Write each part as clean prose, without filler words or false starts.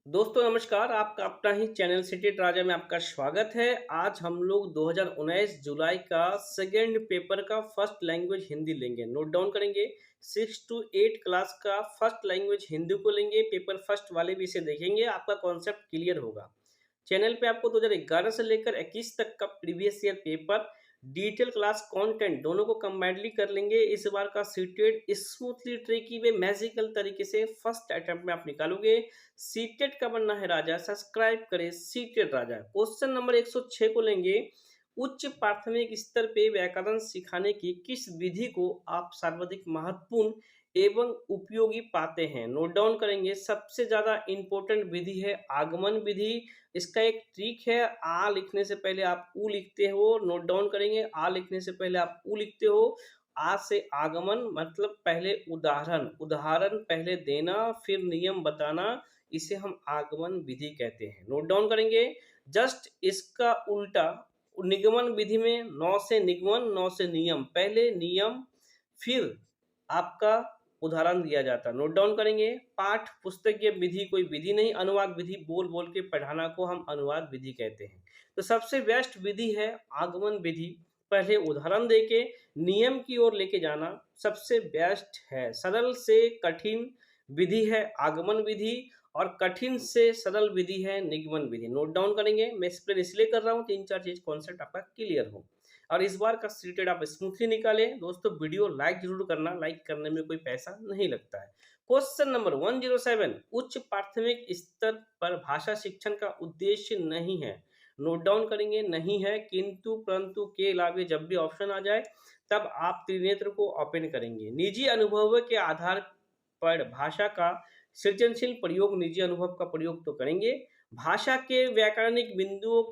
दोस्तों नमस्कार, आपका अपना ही चैनल सिटी राजा में आपका स्वागत है। आज हम लोग 2019 जुलाई का सेकंड पेपर का फर्स्ट लैंग्वेज हिंदी लेंगे। नोट डाउन करेंगे। 6 टू 8 क्लास का फर्स्ट लैंग्वेज हिंदी को लेंगे। पेपर फर्स्ट वाले भी इसे देखेंगे, आपका कॉन्सेप्ट क्लियर होगा। चैनल पे आपको 2011 से लेकर 21 तक का previous year paper, detail class content दोनों को कंबाइनली कर लेंगे। इस बार का सीटेट स्मूथली ट्रिकी वे मैजिकल तरीके से फर्स्ट अटेम्प्ट में आप निकालोगे। सीटेट का बनना है राजा, सब्सक्राइब करें सीटेट राजा। क्वेश्चन नंबर 106 को लेंगे। उच्च प्राथमिक स्तर पे व्याकरण सिखाने की किस विधि को आप सर्वाधिक महत्वपूर्ण एवं उपयोगी पाते हैं? नोट डाउन करेंगे। सबसे ज्यादा इंपॉर्टेंट विधि है आगमन विधि। इसका एक ट्रिक है, आ लिखने से पहले आप उ लिखते हो। नोट डाउन करेंगे। आ लिखने से पहले आप उ लिखते हो। आ से आगमन मतलब पहले उदाहरण, उदाहरण पहले देना फिर नियम बताना, इसे हम आगमन विधि कहते हैं। नोट डाउन करेंगे। जस्ट इसका उल्टा निगमन विधि में नौ से निगमन, नौ से नियम, पहले नियम फिर आपका उदाहरण दिया जाता है। नोट डाउन करेंगे। पाठ पुस्तकीय विधि कोई विधि नहीं, अनुवाद विधि बोल बोल के पढ़ाना को हम अनुवाद विधि कहते हैं। तो सबसे बेस्ट विधि है आगमन विधि। पहले उदाहरण देके नियम की ओर लेके जाना सबसे बेस्ट है। सरल से कठिन विधि है आगमन विधि और कठिन से सरल विधि है निगमन विधि। नोट डाउन करेंगे। मैं एक्सप्लेन इसलिए कर रहा हूँ, तीन चार चीज कॉन्सेप्ट आपका क्लियर हो और इस बार का सीटेड आप स्मूथली निकालें। दोस्तों वीडियो लाइक जरूर करना, लाइक करने में कोई पैसा नहीं लगता है। क्वेश्चन नंबर 107, उच्च प्राथमिक स्तर पर भाषा शिक्षण का उद्देश्य नहीं है। नोट डाउन करेंगे। नहीं है, किंतु परंतु के अलावे जब भी ऑप्शन आ जाए तब आप त्रिनेत्र को ओपन करेंगे। निजी अनुभव के आधार पर भाषा का सृजनशील प्रयोग, निजी अनुभव का प्रयोग तो करेंगे। भाषा के व्याकरणिक बिंदुओं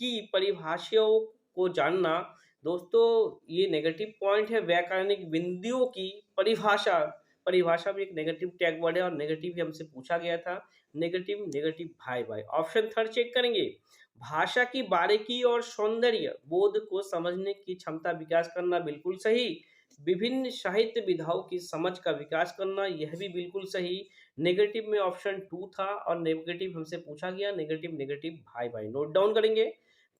की परिभाषाओं को जानना, दोस्तों ये नेगेटिव पॉइंट है। व्याकरणिक बिंदुओं की परिभाषा, परिभाषा भी एक नेगेटिव टैग वर्ड है और नेगेटिव भी हमसे पूछा गया था। नेगेटिव नेगेटिव भाई भाई। ऑप्शन थर्ड चेक करेंगे। भाषा की बारीकी और सौंदर्य बोध को समझने की क्षमता विकास करना, बिल्कुल सही। विभिन्न साहित्य विधाओं की समझ का विकास करना, यह भी बिल्कुल सही। नेगेटिव में ऑप्शन टू था और नेगेटिव हमसे पूछा गया। नेगेटिव नेगेटिव भाई भाई। नोट डाउन करेंगे।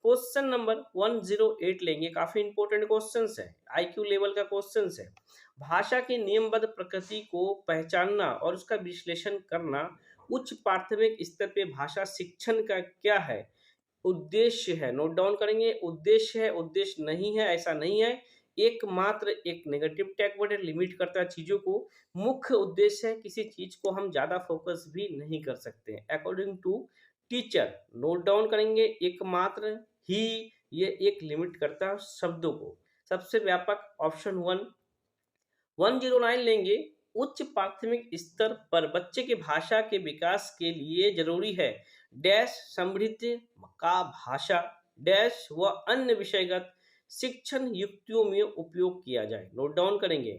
क्वेश्चन नंबर 108 लेंगे। काफी इंपॉर्टेंट क्वेश्चंस है, आईक्यू लेवल का क्वेश्चंस है। भाषा की नियमबद्ध प्रकृति को पहचानना और उसका विश्लेषण करना उच्च प्राथमिक स्तर पे भाषा शिक्षण का क्या है? उद्देश्य है। नोट डाउन करेंगे। उद्देश्य है, उद्देश्य नहीं है, ऐसा नहीं है। एकमात्र एक नेगेटिव टैग वर्ड है, लिमिट करता है चीजों को। मुख्य उद्देश्य है, किसी चीज को हम ज्यादा फोकस भी नहीं कर सकते according to teacher. Note down करेंगे। एकमात्र ही, ये एक लिमिट करता है शब्दों को। सबसे व्यापक ऑप्शन 109 लेंगे। उच्च प्राथमिक स्तर पर बच्चे के भाषा के विकास के लिए जरूरी है डैश समृद्ध का भाषा डैश व अन्य विषयगत शिक्षण युक्तियों में उपयोग किया जाए। नोट डाउन करेंगे।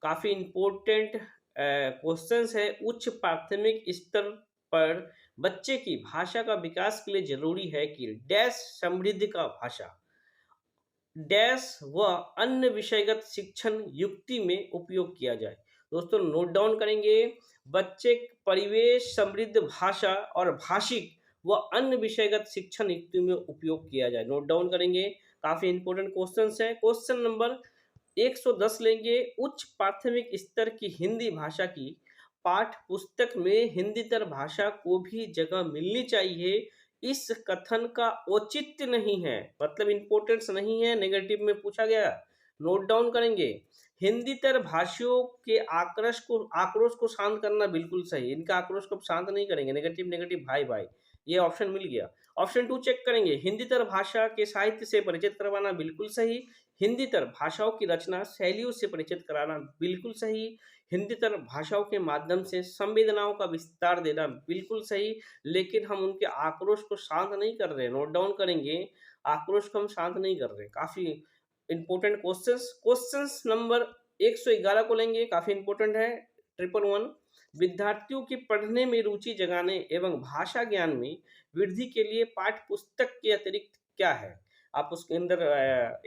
काफी इंपॉर्टेंट क्वेश्चंस है। उच्च प्राथमिक स्तर पर बच्चे की भाषा का विकास के लिए जरूरी है कि डैश समृद्ध का भाषा डैश व अन्य विषयगत शिक्षण युक्ति में उपयोग किया जाए। दोस्तों नोट डाउन करेंगे। बच्चे परिवेश समृद्ध भाषा और भाषिक व अन्य विषयगत शिक्षण युक्ति में उपयोग किया जाए। नोट डाउन करेंगे। काफी इंपॉर्टेंट क्वेश्चंस है। क्वेश्चन नंबर 110 लेंगे। उच्च प्राथमिक स्तर की हिंदी भाषा की पाठ पुस्तक में हिंदीतर भाषा को भी जगह मिलनी चाहिए, इस कथन का औचित्य नहीं है, मतलब इंपॉर्टेंस नहीं है, नेगेटिव में पूछा गया। नोट डाउन करेंगे। हिंदीतर भाषियों के आक्रोश को शांत करना, बिल्कुल सही। इनका आक्रोश को शांत नहीं करेंगे। नेगेटिव नेगेटिव भाई भाई। ये ऑप्शन मिल गया। ऑप्शन 2 चेक करेंगे। हिंदीतर भाषा के साहित्य से परिचित करवाना, बिल्कुल सही। हिंदीतर भाषाओं की रचना शैलियों से परिचित कराना, बिल्कुल सही। हिंदीतर भाषाओं के माध्यम से संवेदनाओं का विस्तार देना, बिल्कुल सही। लेकिन हम उनके आक्रोश को शांत नहीं कर रहे। नोट डाउन करेंगे। आक्रोश को हम शांत नहीं कर रहे। काफी इंपॉर्टेंट क्वेश्चंस। क्वेश्चंस नंबर 111 को लेंगे। काफी इंपॉर्टेंट है। 111 विद्यार्थियों की पढ़ने में रुचि जगाने एवं भाषा ज्ञान में वृद्धि के लिए पाठ्य पुस्तक के अतिरिक्त क्या है? आप उसके अंदर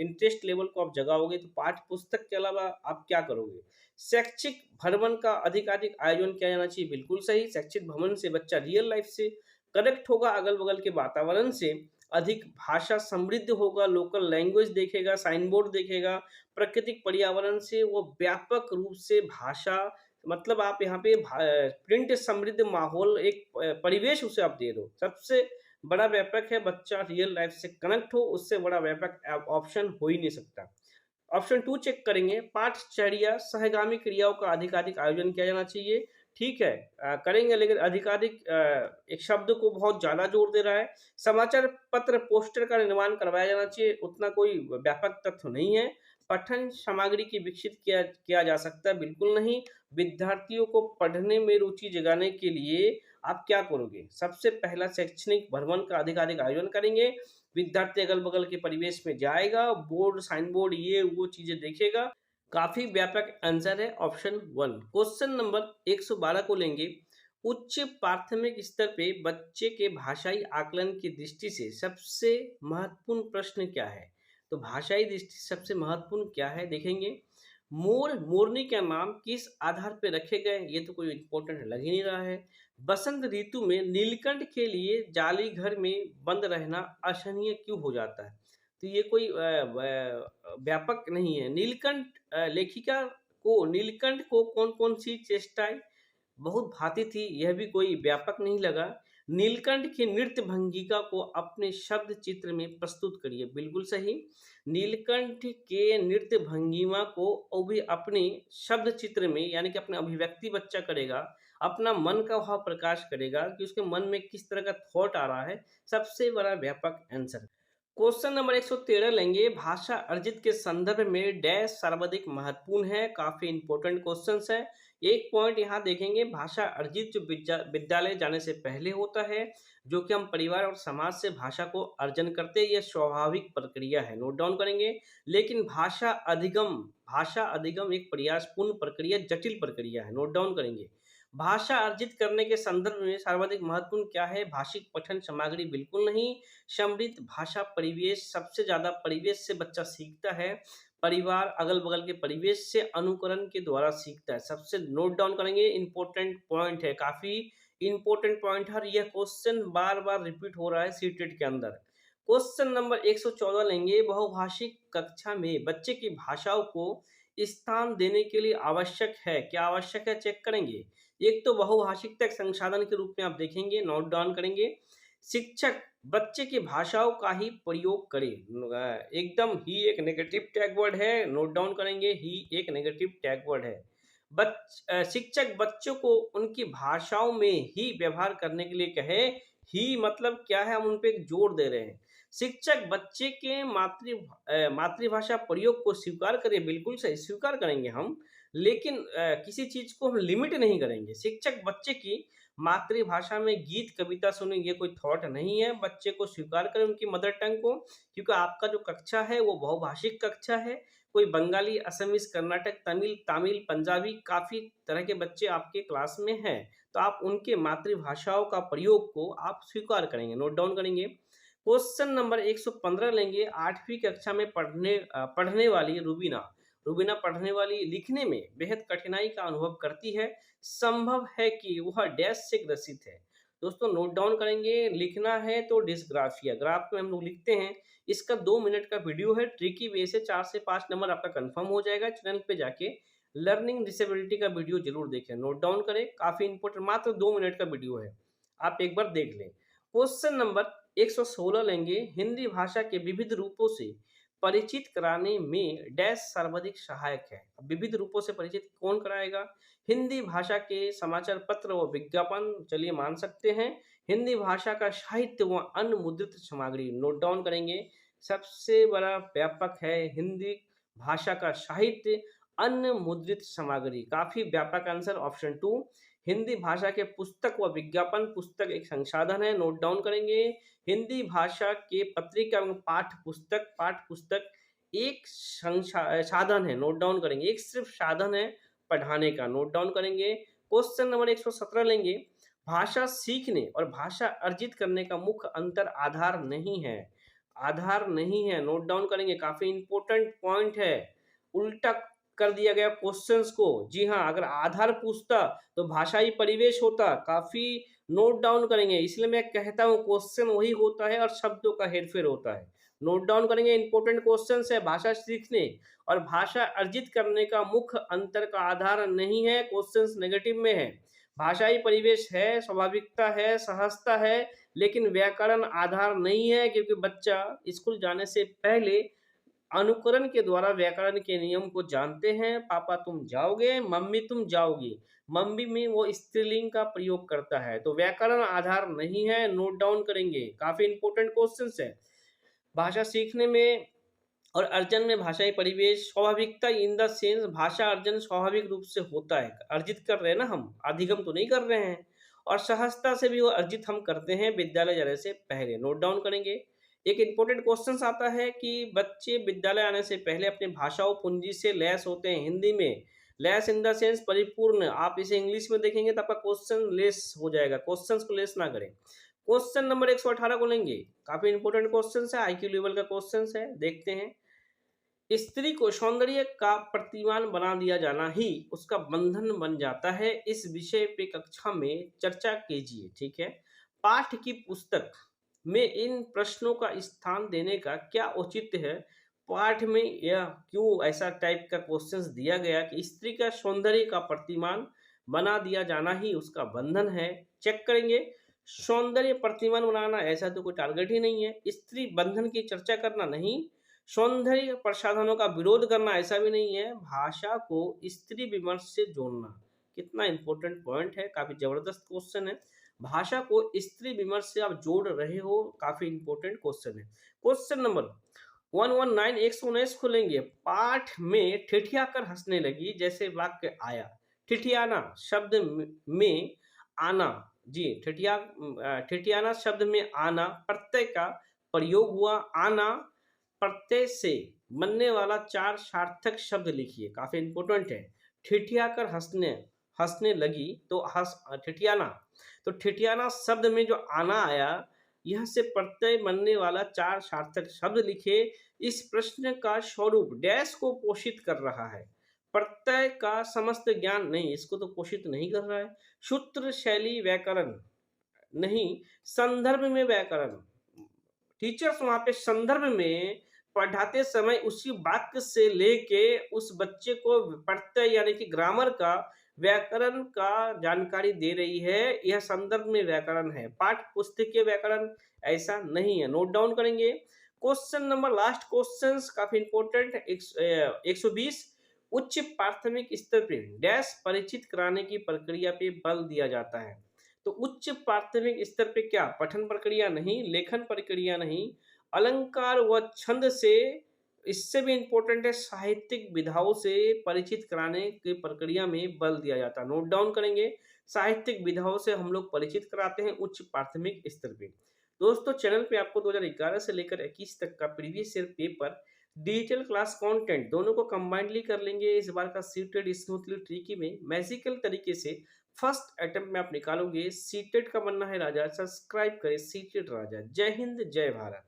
इंटरेस्ट लेवल को आप जगाओगे तो पाठ्य पुस्तक के अलावा आप क्या करोगे? शैक्षिक भ्रमण का अधिकाधिक आयोजन किया जाना चाहिए, बिल्कुल सही। शैक्षिक भ्रमण से बच्चा रियल लाइफ से कनेक्ट होगा, अगल-बगल के वातावरण से अधिक भाषा समृद्ध होगा, लोकल लैंग्वेज देखेगा, साइन बोर्ड देखेगा, प्राकृतिक पर्यावरण से वो व्यापक रूप से भाषा मतलब आप यहाँ पे प्रिंट समृद्ध माहौल एक परिवेश उसे आप दे दो। सबसे बड़ा व्यापक है बच्चा रियल लाइफ से कनेक्ट हो, उससे बड़ा व्यापक ऑप्शन हो ही नहीं सकता। ऑप्शन 2 चेक करेंगे, पाठचर्या सहगामी क्रियाओं का अधिकाधिक आयोजन किया जाना चाहिए। ठीक है, करेंगे लेकिन अधिकाधिक एक शब्द को बहुत ज़्यादा जोर दे रहा है। समाचार पत्र, पोस्टर का निर्माण करवाया जाना चाहिए, उतना कोई व्यापक तथ्य नहीं है। पठन सामग्री की विकसित किया किया जा सकता है, बिल्कुल नहीं। विद्यार्थियों को पढ़ने में रुचि जगाने के लिए आप क्या करोगे? सबसे पहला शैक्षणिक भ्रमण का अधिकाधिक आयोजन करेंगे। विद्यार्थी अगल-बगल के परिवेश में जाएगा, बोर्ड, साइन बोर्ड ये वो चीज़ें देखेगा। काफ़ी व्यापक आंसर है ऑप्शन 1। क्वेश्चन नंबर 112 को लेंगे। उच्च प्राथमिक स्तर पे बच्चे के भाषाई आकलन की दृष्टि से सबसे महत्वपूर्ण प्रश्न क्या है? तो भाषाई दृष्टि से सबसे महत्वपूर्ण क्या है देखेंगे। मोर, मोरनी का नाम किस आधार पे रखे गए? ये तो कोई इम्पोर्टेंट लग ही नहीं रहा है। बसंत ऋतु में नीलकंठ के लिए जाली घर में बंद रहना असहनीय क्यों हो जाता है? तो ये कोई व्यापक नहीं है। नीलकंठ लेखिका को नीलकंठ को कौन-कौन सी चेष्टाएँ बहुत भाती थी, यह भी कोई व्यापक नहीं लगा। नीलकंठ की नृत्य भंगिका को अपने शब्द चित्र में प्रस्तुत करिए, बिल्कुल सही। नीलकंठ के नृत्य भंगिमा को वो भी अपने शब्द चित्र में यानी कि अपना अभिव्यक्ति बच्चा करेगा, अपना मन का भाव प्रकाश करेगा कि उसके मन में किस तरह का थॉट आ रहा है, सबसे बड़ा व्यापक आंसर। क्वेश्चन नंबर 113 लेंगे, भाषा अर्जित के संदर्भ में डैश सर्वाधिक महत्वपूर्ण है, काफ़ी इंपॉर्टेंट क्वेश्चंस है। एक पॉइंट यहाँ देखेंगे, भाषा अर्जित जो विद्यालय जाने से पहले होता है, जो कि हम परिवार और समाज से भाषा को अर्जन करते हैं, यह स्वाभाविक प्रक्रिया है, नोट डाउन करेंगे। लेकिन भाषा अधिगम एक प्रयासपूर्ण प्रक्रिया, जटिल प्रक्रिया है, नोट डाउन करेंगे। भाषा अर्जित करने के संदर्भ में सर्वाधिक महत्वपूर्ण क्या है? भाषिक पठन सामग्री बिल्कुल नहीं। समृद्ध भाषा परिवेश, सबसे ज़्यादा परिवेश से बच्चा सीखता है। परिवार, अगल-बगल के परिवेश से अनुकरण के द्वारा सीखता है। सबसे नोट डाउन करेंगे, इम्पोर्टेंट पॉइंट है, काफ़ी इम्पोर्टेंट पॉइंट है और यह क्वेश्चन बार-बार रिपीट हो रहा है सीटेट के अंदर। क्वेश्चन नंबर 114 लेंगे, बहुभाषिक कक्षा में बच्चे की भाषाओं को स्थान देने के लिए आवश्यक है, क्या आवश्यक है चेक करेंगे। एक तो बहुभाषिकता एक संसाधन के रूप में आप देखेंगे, नोट डाउन करेंगे। शिक्षक बच्चे की भाषाओं का ही प्रयोग करे, एकदम ही एक नेगेटिव टैग वर्ड है, नोट डाउन करेंगे, ही एक नेगेटिव टैग वर्ड है। शिक्षक बच्चों को उनकी भाषाओं में ही व्यवहार करने के लिए कहे, ही मतलब क्या है, हम उन पे एक जोर दे रहे हैं। शिक्षक बच्चे के मातृभाषा प्रयोग को स्वीकार करे, बिल्कुल सही स्वीकार करेंगे हम, लेकिन किसी चीज़ को हम लिमिट नहीं करेंगे। शिक्षक बच्चे की मातृभाषा में गीत कविता सुने, ये कोई थॉट नहीं है, बच्चे को स्वीकार करें उनकी मदर टंग को, क्योंकि आपका जो कक्षा है वो बहुभाषिक कक्षा है। कोई बंगाली, असमीज़, कर्नाटक, तमिल, तामिल, पंजाबी काफ़ी तरह के बच्चे आपके क्लास में हैं, तो आप उनके मातृभाषाओं का प्रयोग को आप स्वीकार करेंगे, नोट डाउन करेंगे। क्वेश्चन नंबर 115 लेंगे, 8वीं कक्षा में पढ़ने वाली रुबीना रुबीना पढ़ने वाली लिखने में बेहद कठिनाई का अनुभव करती है, संभव है कि वह डैश से ग्रसित है। दोस्तों नोट डाउन करेंगे, लिखना है तो डिस्ग्राफिया, ग्राफ में हम लोग लिखते हैं, इसका 2 मिनट का वीडियो है, ट्रिकी वे से 4 से 5 नंबर आपका कंफर्म हो जाएगा। चैनल पे जाके लर्निंग डिसेबिलिटी का वीडियो जरूर देखें, नोट डाउन करें, काफ़ी इंपॉर्टेंट, मात्र 2 मिनट का वीडियो है, आप एक बार देख लें। क्वेश्चन नंबर 116 लेंगे, हिंदी भाषा के विविध रूपों से परिचित कराने में डैश सर्वाधिक सहायक है। विविध रूपों से परिचित कौन कराएगा? हिंदी भाषा के समाचार पत्र व विज्ञापन, चलिए मान सकते हैं। हिंदी भाषा का साहित्य व अन्य मुद्रित सामग्री, नोट डाउन करेंगे, सबसे बड़ा व्यापक है हिंदी भाषा का साहित्य, अन्य मुद्रित सामग्री, काफी व्यापक आंसर ऑप्शन 2। हिंदी भाषा के पुस्तक व विज्ञापन, पुस्तक एक संसाधन है, नोट डाउन करेंगे। हिंदी भाषा के पत्रिका एवं पाठ पुस्तक एक साधन है, नोट डाउन करेंगे, एक सिर्फ साधन है पढ़ाने का, नोट डाउन करेंगे। क्वेश्चन नंबर 117 लेंगे, भाषा सीखने और भाषा अर्जित करने का मुख्य अंतर आधार नहीं है, आधार नहीं है, नोट डाउन करेंगे, काफी इंपॉर्टेंट पॉइंट है। उल्टा कर दिया गया क्वेश्चंस को। जी हाँ, अगर आधार पूछता तो भाषाई परिवेश होता, काफ़ी नोट डाउन करेंगे। इसलिए मैं कहता हूँ क्वेश्चन वही होता है और शब्दों का हेरफेर होता है। नोट डाउन करेंगे, इंपॉर्टेंट क्वेश्चंस है। भाषा सीखने और भाषा अर्जित करने का मुख्य अंतर का आधार नहीं है, क्वेश्चंस नेगेटिव में है। भाषाई परिवेश है, स्वाभाविकता है, सहजता है, लेकिन व्याकरण आधार नहीं है, क्योंकि बच्चा स्कूल जाने से पहले अनुकरण के द्वारा व्याकरण के नियम को जानते हैं। पापा तुम जाओगे, मम्मी तुम जाओगी। मम्मी में वो स्त्रीलिंग का प्रयोग करता है, तो व्याकरण आधार नहीं है। नोट डाउन करेंगे, काफी इंपॉर्टेंट क्वेश्चंस है। भाषा सीखने में और अर्जन में भाषाई परिवेश स्वाभाविकता इन द सेंस भाषा अर्जन स्वाभाविक रूप से होता है। अर्जित कर रहे हैं ना, हम अधिगम तो नहीं कर रहे हैं। और सहजता से भी वो अर्जित हम करते हैं विद्यालय जाने से पहले। नोट डाउन करेंगे। एक इंपॉर्टेंट क्वेश्चन आता है कि बच्चे विद्यालय आने से पहले अपनी भाषा और पूंजी से लैस होते हैं। हिंदी में लैस इन द सेंस परिपूर्ण। आप इसे इंग्लिश में देखेंगे तो आपका क्वेश्चन लेस हो जाएगा। क्वेश्चंस को लेस ना करें। क्वेश्चन नंबर 118 को लेंगे, काफी इंपॉर्टेंट क्वेश्चन है, आईक्यू लेवल का क्वेश्चन है, देखते हैं। स्त्री को सौंदर्य का प्रतिमान बना दिया जाना ही उसका बंधन बन जाता है। इस विषय पे कक्षा में चर्चा कीजिए। ठीक है, पाठ की पुस्तक में इन प्रश्नों का स्थान देने का क्या औचित्य है? पाठ में यह क्यों ऐसा टाइप का क्वेश्चंस दिया गया कि स्त्री का सौंदर्य का प्रतिमान बना दिया जाना ही उसका बंधन है? चेक करेंगे। सौंदर्य प्रतिमान बनाना ऐसा तो कोई टारगेट ही नहीं है। स्त्री बंधन की चर्चा करना नहीं। सौंदर्य प्रसाधनों का विरोध करना ऐसा भी नहीं है। भाषा को स्त्री विमर्श से जोड़ना, कितना इंपॉर्टेंट पॉइंट है, काफी जबरदस्त क्वेश्चन है। भाषा को स्त्री विमर्श से आप जोड़ रहे हो, काफी इंपॉर्टेंट क्वेश्चन है। क्वेश्चन नंबर 119 119 खोलेंगे। पाठ में ठिठिया कर हंसने लगी जैसे वाक्य आया। ठिठियाना शब्द में आना, जी ठिठियाना शब्द में आना प्रत्यय का प्रयोग हुआ। आना प्रत्यय से बनने वाला 4 सार्थक शब्द लिखिए, काफी इंपॉर्टेंट है। ठिठिया कर हंसने हंसने लगी तो ठिठियाना, तो ठिठियाना शब्द में जो आना आया, यह से प्रत्यय बनने वाला 4 सार्थक शब्द लिखे। इस प्रश्न का स्वरूप डैश को पोषित कर रहा है। प्रत्यय का समस्त ज्ञान नहीं, इसको तो पोषित नहीं कर रहा है। सूत्र शैली व्याकरण नहीं, संदर्भ में व्याकरण। टीचर्स वहां पे संदर्भ में पढ़ाते समय उसी वाक्य से लेके उस बच्चे को प्रत्यय यानी कि ग्रामर का, व्याकरण का जानकारी दे रही है। यह संदर्भ में व्याकरण है, पाठ पुस्तकीय व्याकरण ऐसा नहीं है। नोट डाउन करेंगे। क्वेश्चन नंबर लास्ट क्वेश्चन काफी इंपॉर्टेंट 120। उच्च प्राथमिक स्तर पर डैश परिचित कराने की प्रक्रिया पे बल दिया जाता है। तो उच्च प्राथमिक स्तर पे क्या? पठन प्रक्रिया नहीं, लेखन प्रक्रिया नहीं, अलंकार व छंद से, इससे भी इंपॉर्टेंट है साहित्यिक विधाओं से परिचित कराने की प्रक्रिया में बल दिया जाता है। नोट डाउन करेंगे। साहित्यिक विधाओं से हम लोग परिचित कराते हैं उच्च प्राथमिक स्तर पे। दोस्तों, चैनल पे आपको 2011 से लेकर 21 तक का previous year paper, digital class content दोनों को कंबाइंडली कर लेंगे। इस बार का सीटेड स्मूथली ट्रिकी में मैजिकल तरीके से फर्स्ट अटेम्प्ट में आप निकालोगे। सीटेड का बनना है राजा, सब्सक्राइब करें सीटेड राजा। जय हिंद, जय भारत।